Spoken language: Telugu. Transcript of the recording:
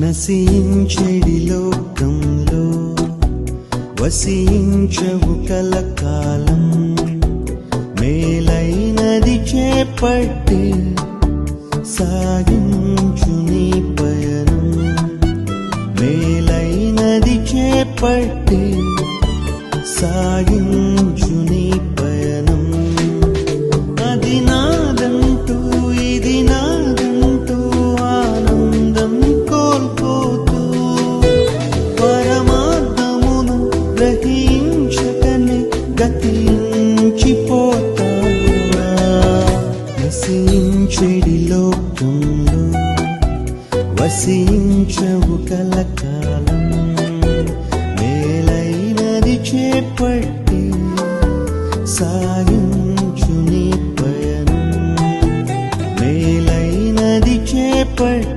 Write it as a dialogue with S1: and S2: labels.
S1: నశించెడి లోకంలో వసించవు కలకాలం, మేలైనది చేపట్టి సాగించు నీ పయనం, మేలైనది చేపట్టి సాగించు నీ పయనం. అది నాదంటూ ఇది నాదంటూ ఆనందం కోల్పోతూ పరమార్థమును గ్రహించకనే గతించిపోతావా. నశించెడి లోకంలో వసించవు కలకాలం, మేలైనది చేపట్టి సాగించు నీ పయనం, మేలైనది చేపట్టి